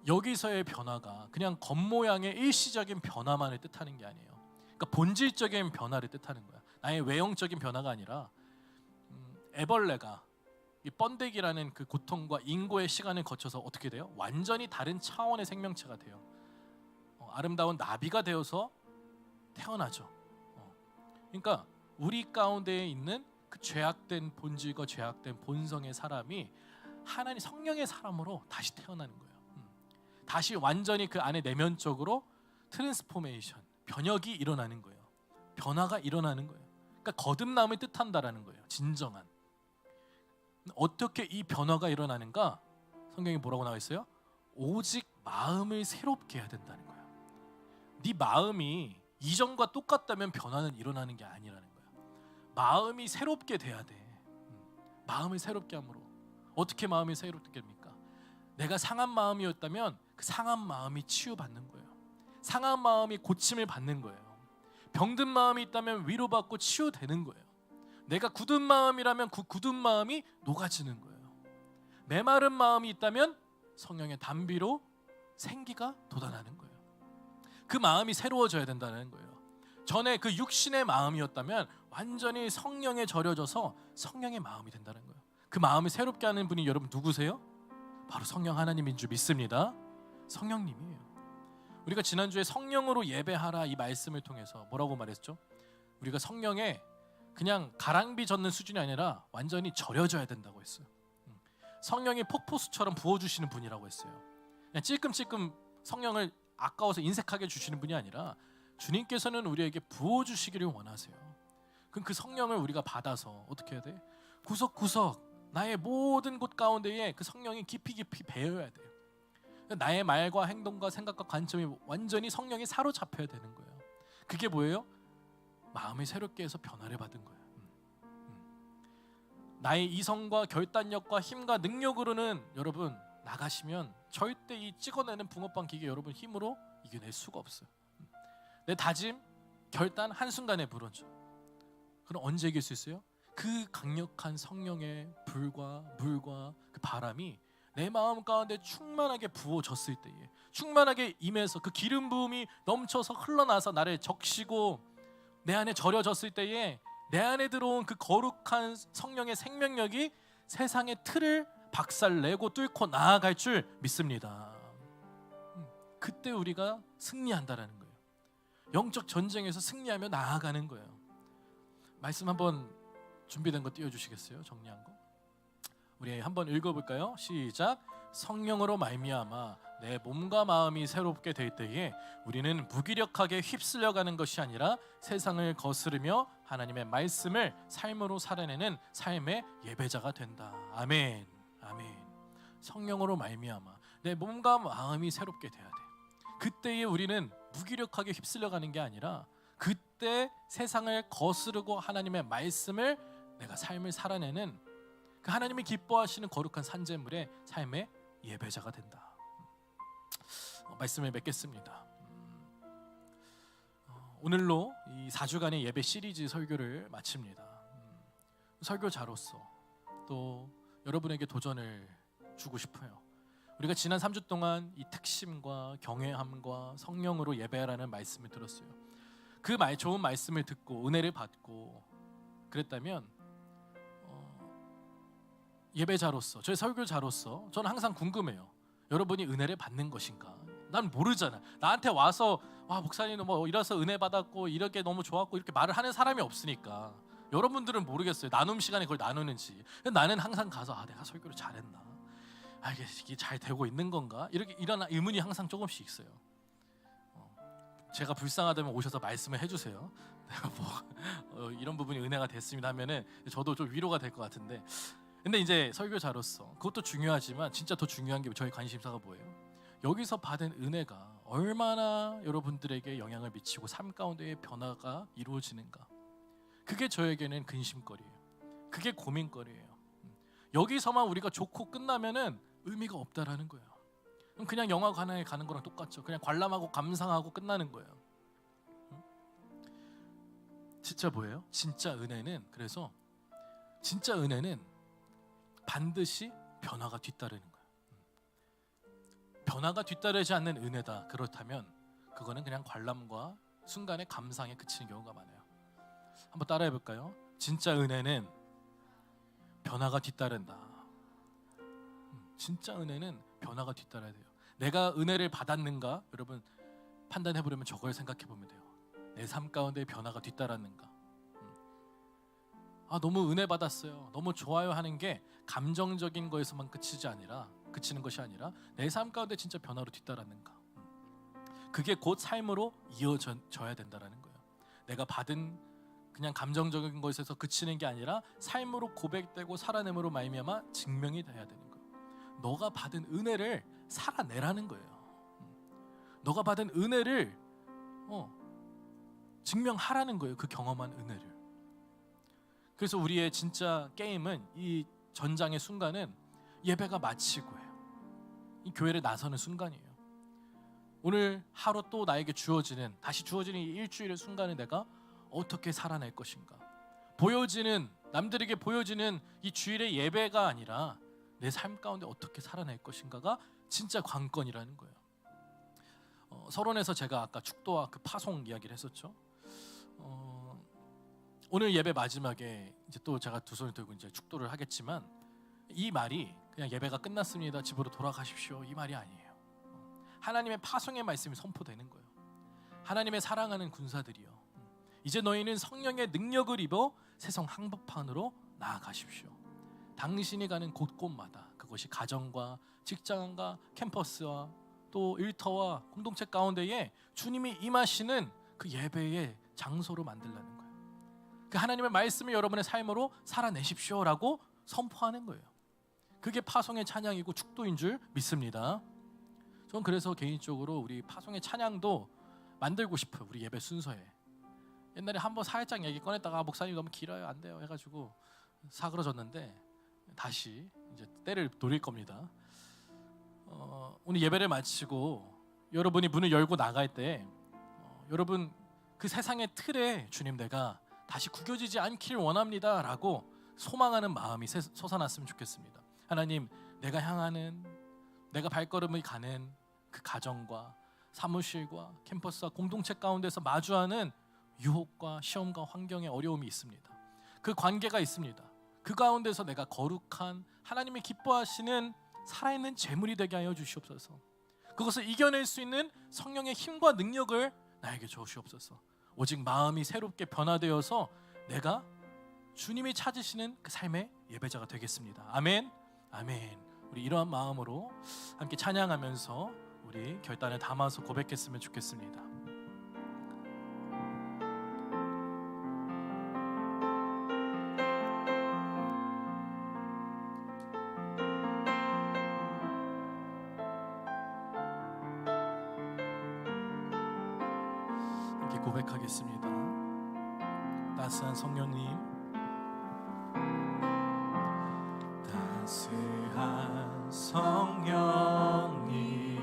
여기서의 변화가 그냥 겉모양의 일시적인 변화만을 뜻하는 게 아니에요. 그러니까 본질적인 변화를 뜻하는 거야. 나의 외형적인 변화가 아니라 애벌레가 이 번데기라는 그 고통과 인고의 시간을 거쳐서 어떻게 돼요? 완전히 다른 차원의 생명체가 돼요. 아름다운 나비가 되어서 태어나죠. 그러니까 우리 가운데에 있는 그 죄악된 본질과 죄악된 본성의 사람이 하나님 성령의 사람으로 다시 태어나는 거예요. 다시 완전히 그 안에 내면적으로 트랜스포메이션, 변혁이 일어나는 거예요. 변화가 일어나는 거예요. 그러니까 거듭남을 뜻한다라는 거예요. 진정한. 어떻게 이 변화가 일어나는가? 성경에 뭐라고 나와 있어요? 오직 마음을 새롭게 해야 된다는 거예요. 네 마음이 이전과 똑같다면 변화는 일어나는 게 아니라는 거예요. 마음이 새롭게 돼야 돼. 마음을 새롭게 함으로. 어떻게 마음이 새롭게 됩니까? 내가 상한 마음이었다면 그 상한 마음이 치유받는 거예요. 상한 마음이 고침을 받는 거예요. 병든 마음이 있다면 위로받고 치유되는 거예요. 내가 굳은 마음이라면 그 굳은 마음이 녹아지는 거예요. 메마른 마음이 있다면 성령의 단비로 생기가 돋아나는 거예요. 그 마음이 새로워져야 된다는 거예요. 전에 그 육신의 마음이었다면 완전히 성령에 절여져서 성령의 마음이 된다는 거예요. 그 마음을 새롭게 하는 분이 여러분 누구세요? 바로 성령 하나님인 줄 믿습니다. 성령님이에요. 우리가 지난주에 성령으로 예배하라 이 말씀을 통해서 뭐라고 말했죠? 우리가 성령에 그냥 가랑비 젓는 수준이 아니라 완전히 절여져야 된다고 했어요. 성령이 폭포수처럼 부어주시는 분이라고 했어요. 그냥 찔끔찔끔 성령을 아까워서 인색하게 주시는 분이 아니라 주님께서는 우리에게 부어주시기를 원하세요. 그럼 그 성령을 우리가 받아서 어떻게 해야 돼? 구석구석 나의 모든 곳 가운데에 그 성령이 깊이 깊이 배어야 돼요. 나의 말과 행동과 생각과 관점이 완전히 성령에 사로잡혀야 되는 거예요. 그게 뭐예요? 마음을 새롭게 해서 변화를 받은 거예요. 나의 이성과 결단력과 힘과 능력으로는 여러분 나가시면 절대 이 찍어내는 붕어빵 기계 여러분 힘으로 이겨낼 수가 없어요. 내 다짐, 결단 한순간에 무너져. 그럼 언제 이길 수 있어요? 그 강력한 성령의 불과 물과 그 바람이 내 마음 가운데 충만하게 부어졌을 때에, 충만하게 임해서 그 기름 부음이 넘쳐서 흘러나서 나를 적시고 내 안에 절여졌을 때에 내 안에 들어온 그 거룩한 성령의 생명력이 세상의 틀을 박살내고 뚫고 나아갈 줄 믿습니다. 그때 우리가 승리한다라는 거예요. 영적 전쟁에서 승리하며 나아가는 거예요. 말씀 한번 준비된 거 띄워주시겠어요? 정리한 거 우리 한번 읽어볼까요? 시작. 성령으로 말미암아 내 몸과 마음이 새롭게 될 때에 우리는 무기력하게 휩쓸려가는 것이 아니라 세상을 거스르며 하나님의 말씀을 삶으로 살아내는 삶의 예배자가 된다. 아멘. 아멘. 성령으로 말미암아 내 몸과 마음이 새롭게 돼야 돼. 그때에 우리는 무기력하게 휩쓸려가는 게 아니라 그때 세상을 거스르고 하나님의 말씀을 내가 삶을 살아내는 그 하나님이 기뻐하시는 거룩한 산재물의 삶의 예배자가 된다. 말씀을 맺겠습니다. 오늘로 이 4주간의 예배 시리즈 설교를 마칩니다. 설교자로서 또 여러분에게 도전을 주고 싶어요. 우리가 지난 3주 동안 이 특심과 경외함과 성령으로 예배하라는 말씀을 들었어요. 그 좋은 말씀을 듣고 은혜를 받고 그랬다면 예배자로서, 저희 설교자로서 저는 항상 궁금해요. 여러분이 은혜를 받는 것인가? 난 모르잖아. 나한테 와서 목사님 뭐 이래서 은혜 받았고 이렇게 너무 좋았고 이렇게 말을 하는 사람이 없으니까 여러분들은 모르겠어요. 나눔 시간에 그걸 나누는지. 나는 항상 가서 내가 설교를 잘했나? 이게 잘 되고 있는 건가? 이런 의문이 항상 조금씩 있어요. 제가 불쌍하다면 오셔서 말씀을 해주세요. 뭐 이런 부분이 은혜가 됐습니다 하면은 저도 좀 위로가 될 것 같은데, 근데 이제 설교자로서 그것도 중요하지만 진짜 더 중요한 게 저희 관심사가 뭐예요? 여기서 받은 은혜가 얼마나 여러분들에게 영향을 미치고 삶 가운데의 변화가 이루어지는가, 그게 저에게는 근심거리예요. 그게 고민거리예요. 여기서만 우리가 좋고 끝나면은 의미가 없다라는 거예요. 그냥 영화관에 가는 거랑 똑같죠. 그냥 관람하고 감상하고 끝나는 거예요. 진짜 뭐예요? 진짜 은혜는, 그래서 진짜 은혜는 반드시 변화가 뒤따르는 거예요. 변화가 뒤따르지 않는 은혜다, 그렇다면 그거는 그냥 관람과 순간의 감상에 그치는 경우가 많아요. 한번 따라해 볼까요? 진짜 은혜는 변화가 뒤따른다. 진짜 은혜는 변화가 뒤따라야 돼요. 내가 은혜를 받았는가? 여러분 판단해 보려면 저걸 생각해 보면 돼요. 내 삶 가운데 변화가 뒤따랐는가? 너무 은혜 받았어요, 너무 좋아요 하는 게 감정적인 거에서만 그치는 것이 아니라 내 삶 가운데 진짜 변화로 뒤따랐는가? 그게 곧 삶으로 이어져야 된다라는 거예요. 내가 받은 그냥 감정적인 것에서 그치는 게 아니라 삶으로 고백되고 살아냄으로 말미암아 증명이 돼야 되는 거예요. 너가 받은 은혜를 살아내라는 거예요. 너가 받은 은혜를 증명하라는 거예요. 그 경험한 은혜를. 그래서 우리의 진짜 게임은, 이 전장의 순간은 예배가 마치고예요. 이 교회를 나서는 순간이에요. 오늘 하루 또 나에게 다시 주어지는 이 일주일의 순간을 내가 어떻게 살아낼 것인가? 남들에게 보여지는 이 주일의 예배가 아니라 내 삶 가운데 어떻게 살아낼 것인가가 진짜 관건이라는 거예요. 서론에서 제가 아까 축도와 그 파송 이야기를 했었죠. 오늘 예배 마지막에 이제 또 제가 두 손을 들고 이제 축도를 하겠지만, 이 말이 그냥 예배가 끝났습니다, 집으로 돌아가십시오, 이 말이 아니에요. 하나님의 파송의 말씀이 선포되는 거예요. 하나님의 사랑하는 군사들이요, 이제 너희는 성령의 능력을 입어 세상 한복판으로 나아가십시오. 당신이 가는 곳곳마다, 그것이 가정과 직장과 캠퍼스와 또 일터와 공동체 가운데에 주님이 임하시는 그 예배의 장소로 만들라는 거예요. 그 하나님의 말씀을 여러분의 삶으로 살아내십시오라고 선포하는 거예요. 그게 파송의 찬양이고 축도인 줄 믿습니다. 전 그래서 개인적으로 우리 파송의 찬양도 만들고 싶어요. 우리 예배 순서에. 옛날에 한번 살짝 얘기 꺼냈다가 목사님 너무 길어요, 안 돼요 해가지고 사그러졌는데 다시 이제 때를 노릴 겁니다. 오늘 예배를 마치고 여러분이 문을 열고 나갈 때 여러분 그 세상의 틀에 주님 내가 다시 구겨지지 않기를 원합니다 라고 소망하는 마음이 솟아났으면 좋겠습니다. 하나님, 내가 발걸음을 가는 그 가정과 사무실과 캠퍼스와 공동체 가운데서 마주하는 유혹과 시험과 환경의 어려움이 있습니다. 그 관계가 있습니다. 그 가운데서 내가 거룩한 하나님이 기뻐하시는 살아있는 재물이 되게 하여 주시옵소서. 그것을 이겨낼 수 있는 성령의 힘과 능력을 나에게 주시옵소서. 오직 마음이 새롭게 변화되어서 내가 주님이 찾으시는 그 삶의 예배자가 되겠습니다. 아멘. 아멘. 우리 이러한 마음으로 함께 찬양하면서 우리 결단을 담아서 고백했으면 좋겠습니다. 함께 고백하겠습니다. 따스한 성령님, 따스한 성령님,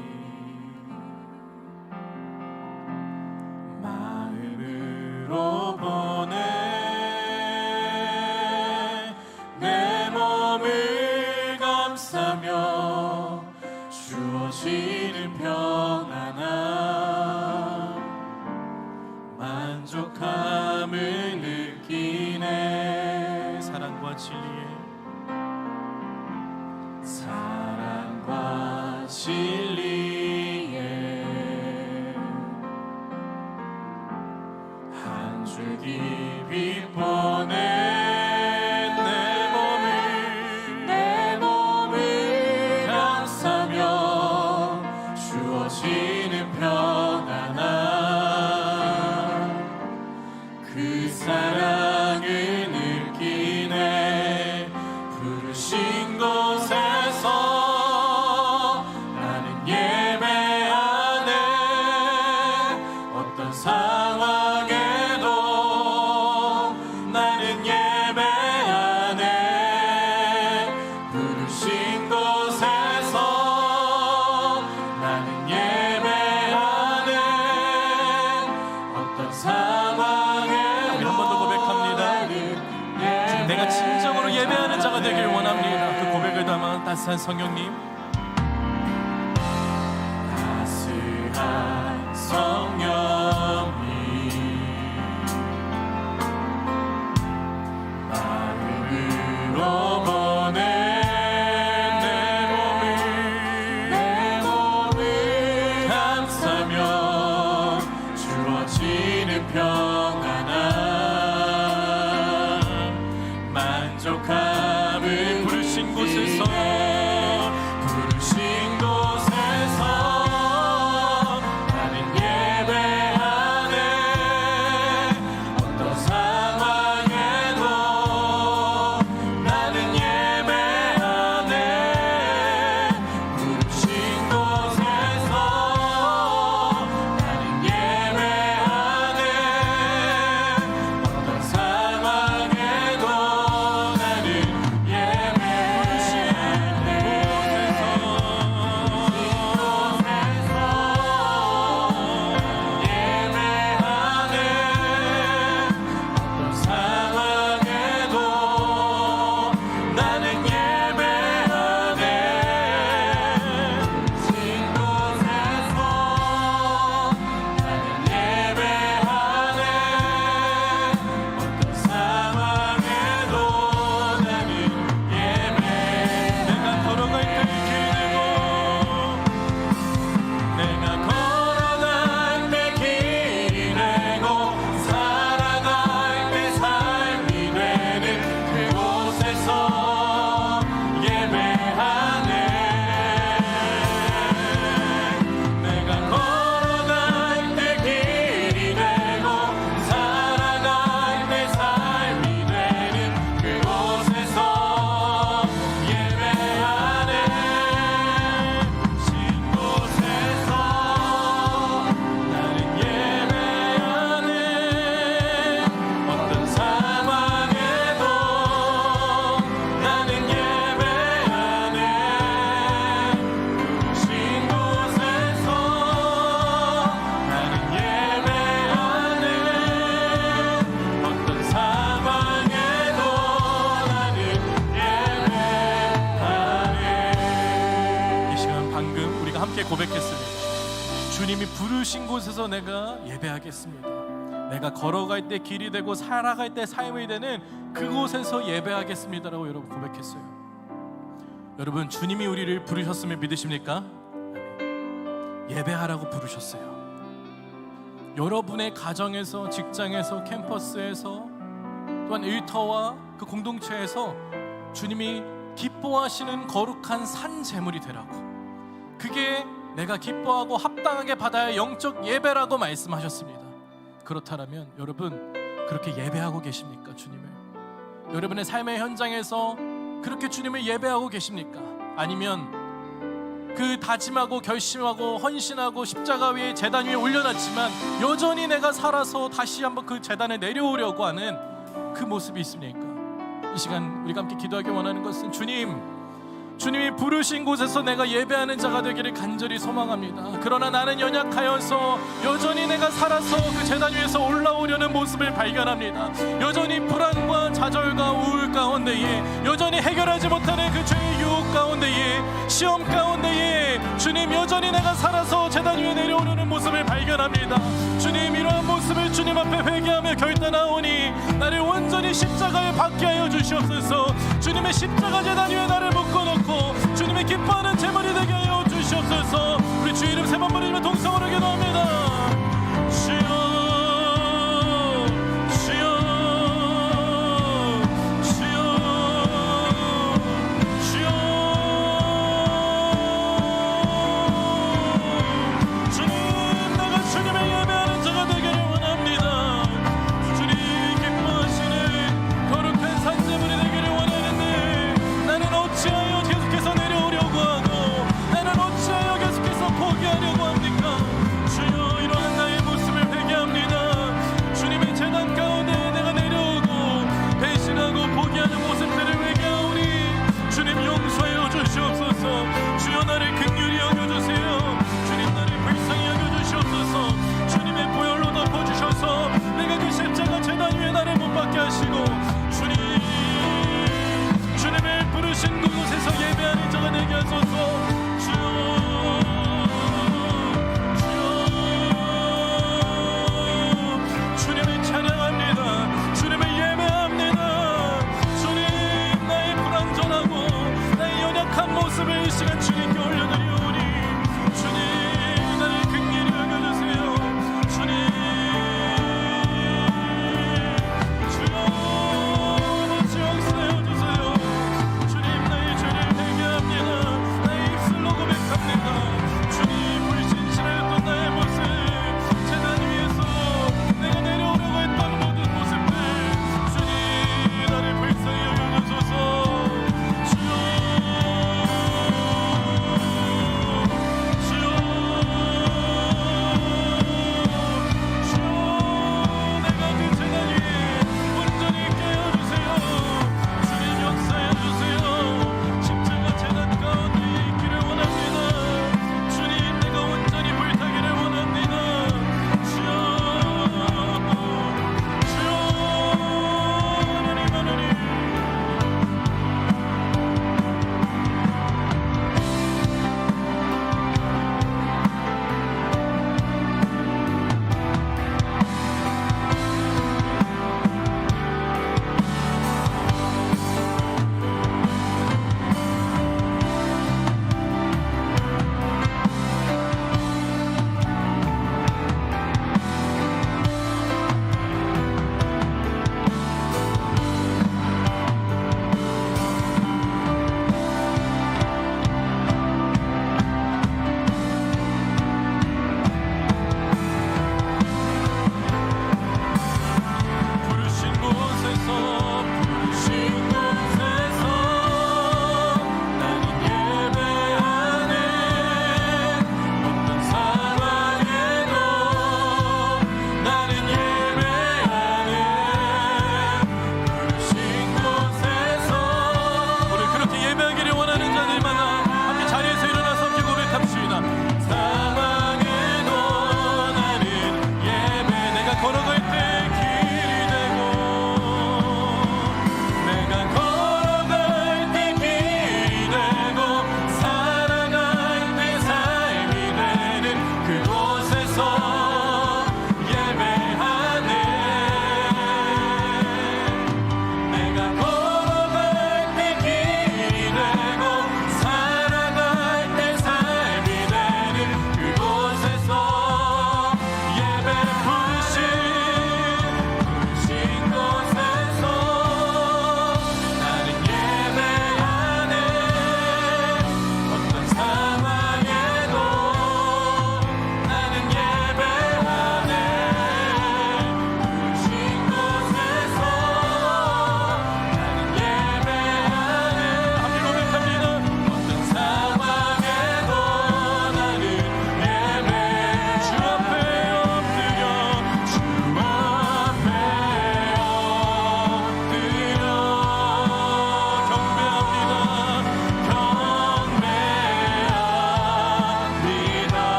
마음으로 보내 내 몸을 감싸며 주어지는 평안함 만족함을 느끼네. 사랑과 진리에 한 줄기 빛 보내 내 몸을 감싸며 주어지는 평안함 따스한 성령님, 따스한 성령님 마음으로 보내 내 몸을 감싸며 주어지는 평안함 만족함을 부르신 곳에서 나는 예배하네 어떤 상황에도 나는 예배하네 부르신 곳에서 나는 예배하네 어떤 상황에도 나는 고백했습니다. 주님이 부르신 곳에서 내가 예배하겠습니다. 내가 걸어갈 때 길이 되고 살아갈 때 삶이 되는 그곳에서 예배하겠습니다라고 여러분 고백했어요. 여러분, 주님이 우리를 부르셨음을 믿으십니까? 예배하라고 부르셨어요. 여러분의 가정에서, 직장에서, 캠퍼스에서, 또한 일터와 그 공동체에서 주님이 기뻐하시는 거룩한 산 제물이 되라고, 그게 내가 기뻐하고 합당하게 받아야 할 영적 예배라고 말씀하셨습니다. 그렇다면 여러분, 그렇게 예배하고 계십니까? 주님을 여러분의 삶의 현장에서 그렇게 주님을 예배하고 계십니까? 아니면 그 다짐하고 결심하고 헌신하고 십자가 위에, 제단 위에 올려놨지만 여전히 내가 살아서 다시 한번 그 제단에 내려오려고 하는 그 모습이 있습니까? 이 시간 우리가 함께 기도하기 원하는 것은, 주님이 부르신 곳에서 내가 예배하는 자가 되기를 간절히 소망합니다. 그러나 나는 연약하여서 여전히 내가 살아서 그 제단 위에서 올라오려는 모습을 발견합니다. 여전히 불안과 좌절과 우울 가운데에, 여전히 해결하지 못하는 그 죄의 유혹 가운데에, 시험 가운데에 주님, 여전히 내가 살아서 제단 위에 내려오려는 모습을 발견합니다. 주님, 이러한 모습을 주님 앞에 회개하며 결단하오니 나를 온전히 십자가에 박게 하여 주시옵소서. 주님의 십자가 제단 위에 나를 묶어놓고 주님의 기뻐하는 제물이 되게 하여 주시옵소서. 우리 주 이름 세 번 부르시며 동성으로 기도합니다. 주여, 주여, 주여, 주여. 주님, 내가 주님을 예배하는 자가 되기를 원합니다. 주님 기뻐하시는 거룩한 산제물이 되기를 원하는데, 나는 어찌하여 계속해서 내려오려고 하고, 나는 어찌하여 계속해서 포기하려고 합니까? 주여,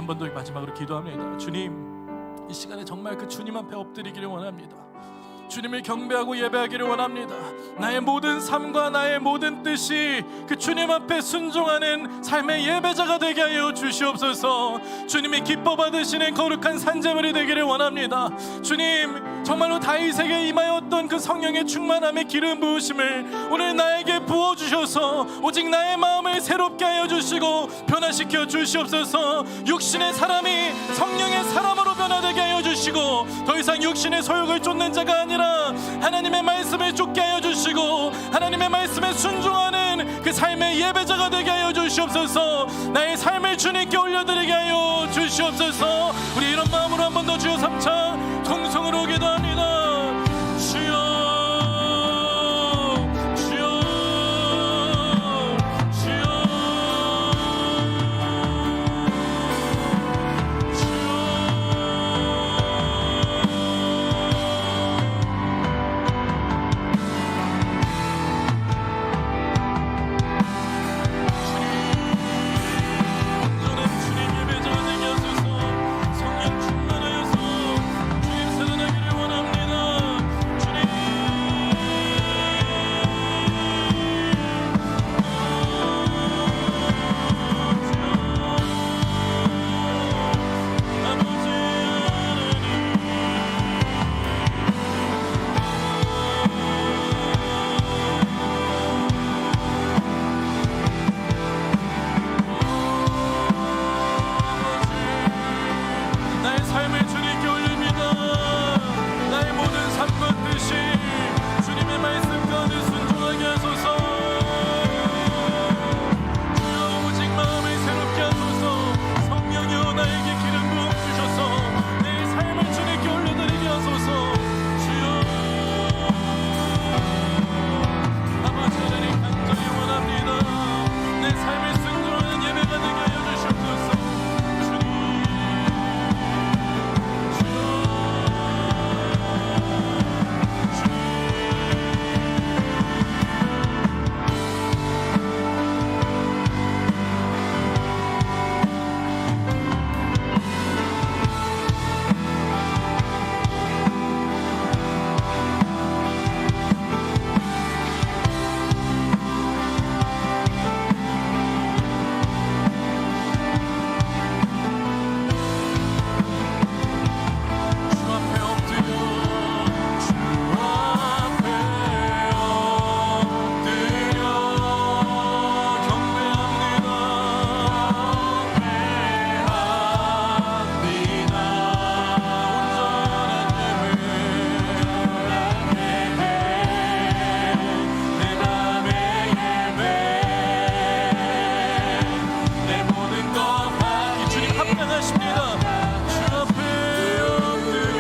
한 번 더 마지막으로 기도합니다. 주님, 이 시간에 정말 그 주님 앞에 엎드리기를 원합니다. 주님을 경배하고 예배하기를 원합니다. 나의 모든 삶과 나의 모든 뜻이 그 주님 앞에 순종하는 삶의 예배자가 되게 하여 주시옵소서. 주님이 기뻐 받으시는 거룩한 산제물이 되기를 원합니다. 주님, 정말로 다윗에게 임하였던 그 성령의 충만함의 기름 부으심을 오늘 나에게 부어주셔서 오직 나의 마음을 새롭게 하여 주시고 변화시켜 주시옵소서. 육신의 사람이 성령의 사람으로 변화되게 하여 주시고 더 이상 육신의 소욕을 쫓는 자가 아니라 하나님의 말씀을 쫓게 하여 주시고 하나님의 말씀에 순종하는 그 삶의 예배자가 되게 하여 주시옵소서. 나의 삶을 주님께 올려드리게 하여 주시옵소서. 우리 이런 마음으로 한 번 더 주여 삼창 통성으로 기도합니다. 주여, 주여, 주여, 온전한 주님 예배자가 되게 하소서. 성령 충만하여서 주님 살아나기를 원합니다. 주님, 아버지 나의 삶을 주님께 올립니다. 나의 모든 삶과 뜻이 주님의 말씀 가운데 순종하게 하소서. 주여, 오직 마음을 새롭게 하소서. 성령이여 나에게 기름 부음 주셔서 내 삶을 주님께 올려드리게 하소서. 주여, 아버지 하나님 간절히 원합니다. 내 삶을 순종하는 예배가 되게 하여 주시옵소서. 주 앞에 엎드려 주 앞에 엎드려 경배합니다. 내 맘의 예배, 내 모든 것 이 주님 합당하십니다. 주 앞에 엎드려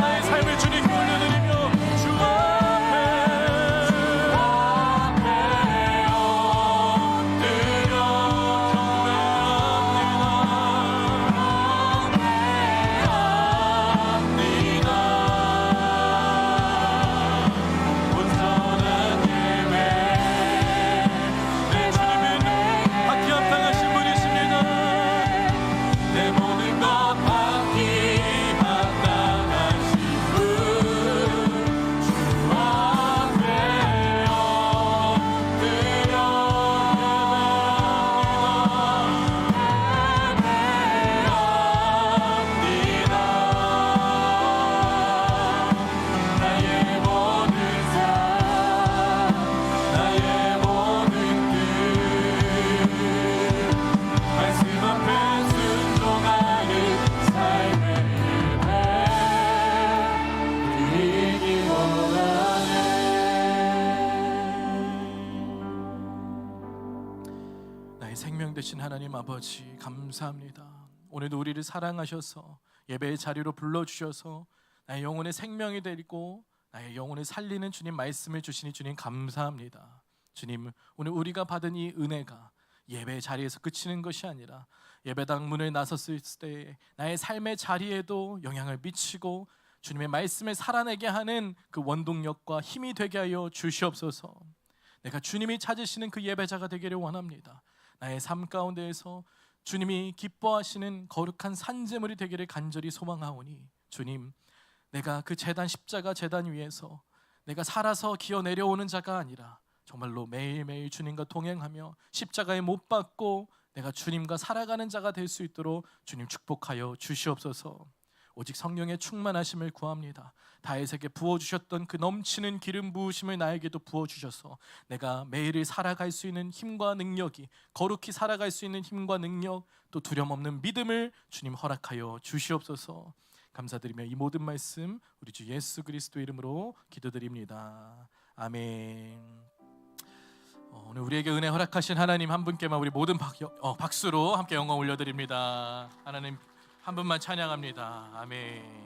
나의 삶을 주님께 올려드리며 주 받기 합당하신 분이십니다. 내 모든 것 받기 합당하신 분, 주 앞에 엎드려 예배합니다. 나의 모든 삶, 나의 모든 뜻, 말씀 앞에 순종하는 삶의 예배 드리기 원하네. 나의 생명 되신 하나님 아버지 감사합니다. 오늘도 우리를 사랑하셔서 예배의 자리로 불러주셔서 나의 영혼의 생명이 되고 나의 영혼을 살리는 주님 말씀을 주시니 주님 감사합니다. 주님, 오늘 우리가 받은 이 은혜가 예배 자리에서 그치는 것이 아니라 예배당 문을 나섰을 때 나의 삶의 자리에도 영향을 미치고 주님의 말씀을 살아내게 하는 그 원동력과 힘이 되게 하여 주시옵소서. 내가 주님이 찾으시는 그 예배자가 되기를 원합니다. 나의 삶 가운데에서 주님이 기뻐하시는 거룩한 산제물이 되기를 간절히 소망하오니 주님, 내가 그 제단 십자가 제단 위에서 내가 살아서 기어 내려오는 자가 아니라 정말로 매일매일 주님과 동행하며 십자가에 못 박고 내가 주님과 살아가는 자가 될 수 있도록 주님 축복하여 주시옵소서. 오직 성령의 충만하심을 구합니다. 다윗에게 부어주셨던 그 넘치는 기름 부으심을 나에게도 부어주셔서 내가 매일을 살아갈 수 있는 힘과 능력이, 거룩히 살아갈 수 있는 힘과 능력, 또 두려움 없는 믿음을 주님 허락하여 주시옵소서. 감사드리며 이 모든 말씀 우리 주 예수 그리스도 이름으로 기도드립니다. 아멘. 오늘 우리에게 은혜 허락하신 하나님 한 분께만 우리 모든 박수로 함께 영광 올려드립니다. 하나님 한 분만 찬양합니다. 아멘.